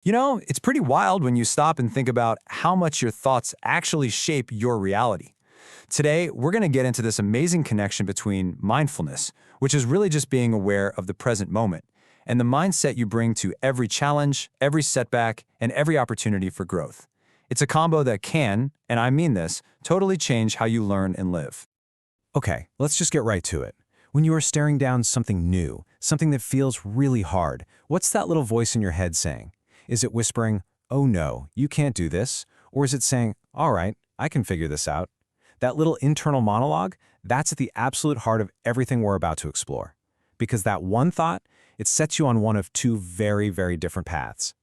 You know, it's pretty wild when you stop and think about how much your thoughts actually shape your reality. Today, we're going to get into this amazing connection between mindfulness, which is really just being aware of the present moment, and the mindset you bring to every challenge, every setback, and every opportunity for growth. It's a combo that can, and I mean this, totally change how you learn and live. Okay, let's just get right to it. When you are staring down something new, something that feels really hard, what's that little voice in your head saying? Is it whispering, "Oh no, you can't do this"? Or is it saying, "All right, I can figure this out"? That little internal monologue, that's at the absolute heart of everything we're about to explore. Because that one thought, it sets you on one of two very, very different paths.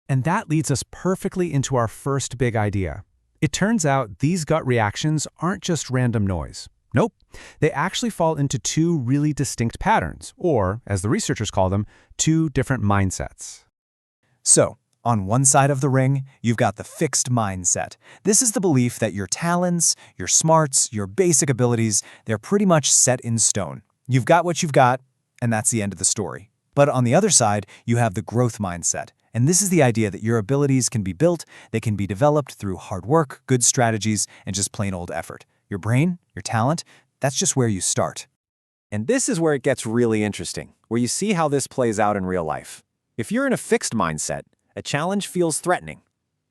And that leads us perfectly into our first big idea. It turns out these gut reactions aren't just random noise. Nope, they actually fall into two really distinct patterns, or, as the researchers call them, two different mindsets. So, on one side of the ring, you've got the fixed mindset. This is the belief that your talents, your smarts, your basic abilities, they're pretty much set in stone. You've got what you've got, and that's the end of the story. But on the other side, you have the growth mindset. And this is the idea that your abilities can be built, they can be developed through hard work, good strategies, and just plain old effort. Your brain, your talent, that's just where you start. And this is where it gets really interesting, where you see how this plays out in real life. If you're in a fixed mindset, a challenge feels threatening,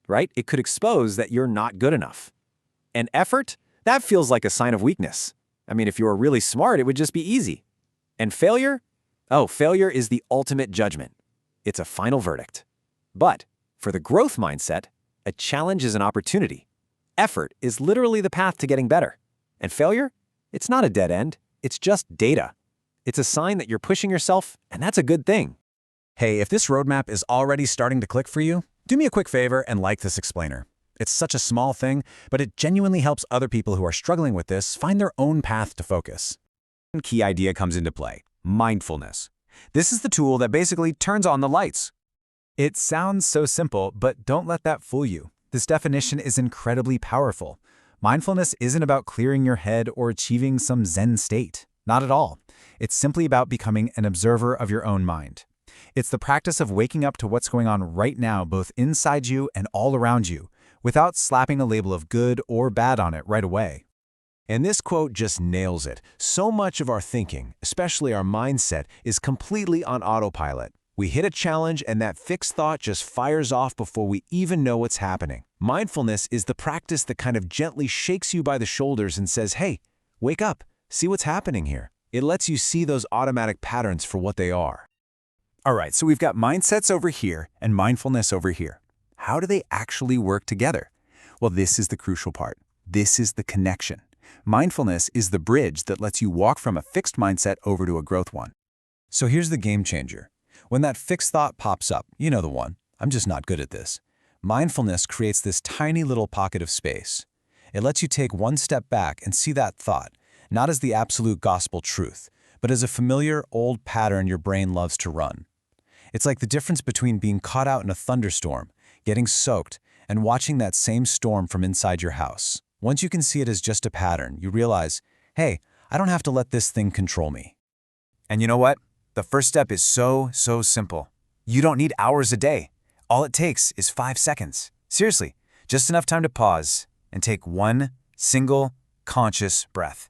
right? It could expose that you're not good enough. And effort, that feels like a sign of weakness. I mean, if you were really smart, it would just be easy. And failure? Oh, failure is the ultimate judgment. It's a final verdict. But for the growth mindset, a challenge is an opportunity. Effort is literally the path to getting better. And failure? It's not a dead end. It's just data. It's a sign that you're pushing yourself, and that's a good thing. Hey, if this roadmap is already starting to click for you, do me a quick favor and like this explainer. It's such a small thing, but it genuinely helps other people who are struggling with this find their own path to focus. One key idea comes into play: mindfulness. This is the tool that basically turns on the lights. It sounds so simple, but don't let that fool you. This definition is incredibly powerful. Mindfulness isn't about clearing your head or achieving some Zen state. Not at all. It's simply about becoming an observer of your own mind. It's the practice of waking up to what's going on right now, both inside you and all around you, without slapping a label of good or bad on it right away. And this quote just nails it. So much of our thinking, especially our mindset, is completely on autopilot. We hit a challenge and that fixed thought just fires off before we even know what's happening. Mindfulness is the practice that kind of gently shakes you by the shoulders and says, "Hey, wake up, see what's happening here." It lets you see those automatic patterns for what they are. All right, so we've got mindsets over here and mindfulness over here. How do they actually work together? Well, this is the crucial part. This is the connection. Mindfulness is the bridge that lets you walk from a fixed mindset over to a growth one. So here's the game changer. When that fixed thought pops up, you know the one, "I'm just not good at this." Mindfulness creates this tiny little pocket of space. It lets you take one step back and see that thought, not as the absolute gospel truth, but as a familiar old pattern your brain loves to run. It's like the difference between being caught out in a thunderstorm, getting soaked, and watching that same storm from inside your house. Once you can see it as just a pattern, you realize, hey, I don't have to let this thing control me. And you know what? The first step is so simple. You don't need hours a day. All it takes is 5 seconds. Seriously, just enough time to pause and take one single conscious breath.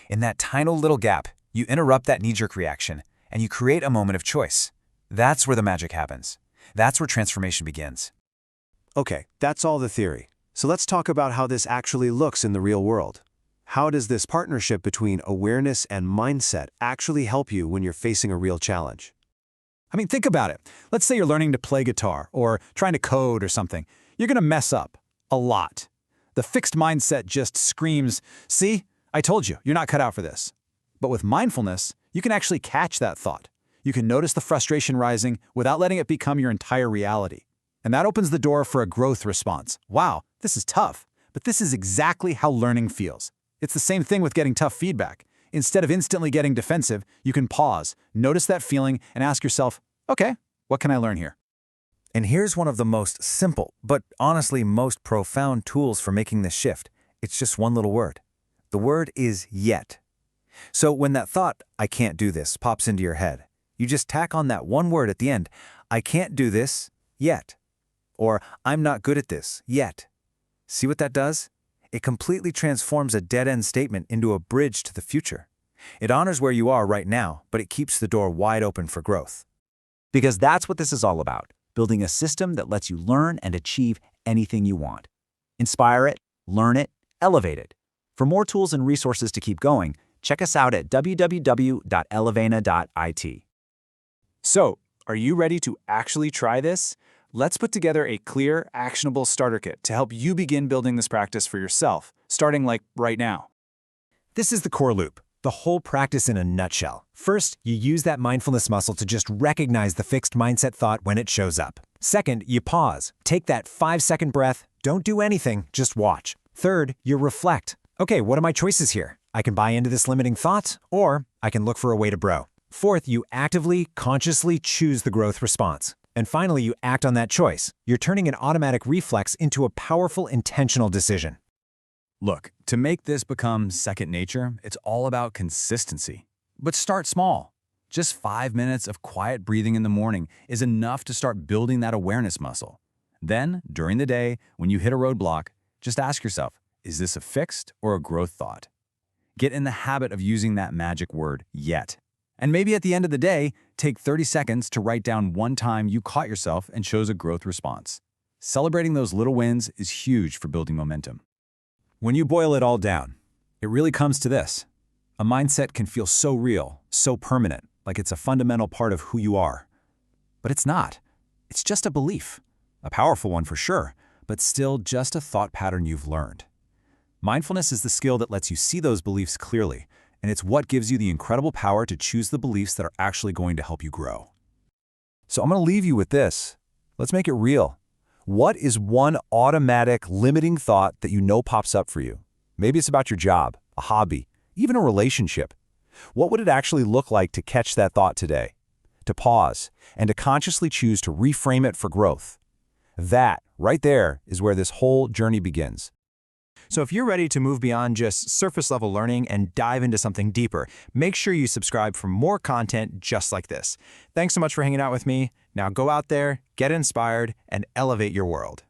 In that tiny little gap, you interrupt that knee-jerk reaction and you create a moment of choice. That's where the magic happens. That's where transformation begins. Okay, that's all the theory. So let's talk about how this actually looks in the real world. How does this partnership between awareness and mindset actually help you when you're facing a real challenge? I mean, think about it. Let's say you're learning to play guitar or trying to code or something. You're going to mess up a lot. The fixed mindset just screams, "See, I told you, you're not cut out for this." But with mindfulness, you can actually catch that thought. You can notice the frustration rising without letting it become your entire reality. And that opens the door for a growth response. Wow, this is tough, but this is exactly how learning feels. It's the same thing with getting tough feedback. Instead of instantly getting defensive, you can pause, notice that feeling, and ask yourself, okay, what can I learn here? And here's one of the most simple, but honestly most profound tools for making this shift. It's just one little word. The word is yet. So when that thought, "I can't do this," pops into your head, you just tack on that one word at the end. "I can't do this yet. Or, I'm not good at this, yet. See what that does? It completely transforms a dead-end statement into a bridge to the future. It honors where you are right now, but it keeps the door wide open for growth. Because that's what this is all about, building a system that lets you learn and achieve anything you want. Inspire it, learn it, elevate it. For more tools and resources to keep going, check us out at www.elevena.it. So, are you ready to actually try this? Let's put together a clear, actionable starter kit to help you begin building this practice for yourself, starting right now. This is the core loop, the whole practice in a nutshell. First, you use that mindfulness muscle to just recognize the fixed mindset thought when it shows up. Second, you pause. Take that 5-second breath. Don't do anything, just watch. Third, you reflect. Okay, what are my choices here? I can buy into this limiting thought, or I can look for a way to grow. Fourth, you actively, consciously choose the growth response. And finally, you act on that choice. You're turning an automatic reflex into a powerful, intentional decision. Look, to make this become second nature, it's all about consistency. But start small. Just 5 minutes of quiet breathing in the morning is enough to start building that awareness muscle. Then, during the day, when you hit a roadblock, just ask yourself, is this a fixed or a growth thought? Get in the habit of using that magic word, yet. And maybe at the end of the day, take 30 seconds to write down one time you caught yourself and chose a growth response. Celebrating those little wins is huge for building momentum. When you boil it all down, it really comes to this. A mindset can feel so real, so permanent, like it's a fundamental part of who you are. But it's not. It's just a belief. A powerful one for sure, but still just a thought pattern you've learned. Mindfulness is the skill that lets you see those beliefs clearly, and it's what gives you the incredible power to choose the beliefs that are actually going to help you grow. So I'm going to leave you with this. Let's make it real. What is one automatic, limiting thought that you know pops up for you? Maybe it's about your job, a hobby, even a relationship. What would it actually look like to catch that thought today? To pause and to consciously choose to reframe it for growth. That, right there, is where this whole journey begins. So if you're ready to move beyond just surface-level learning and dive into something deeper, make sure you subscribe for more content just like this. Thanks so much for hanging out with me. Now go out there, get inspired, and elevate your world.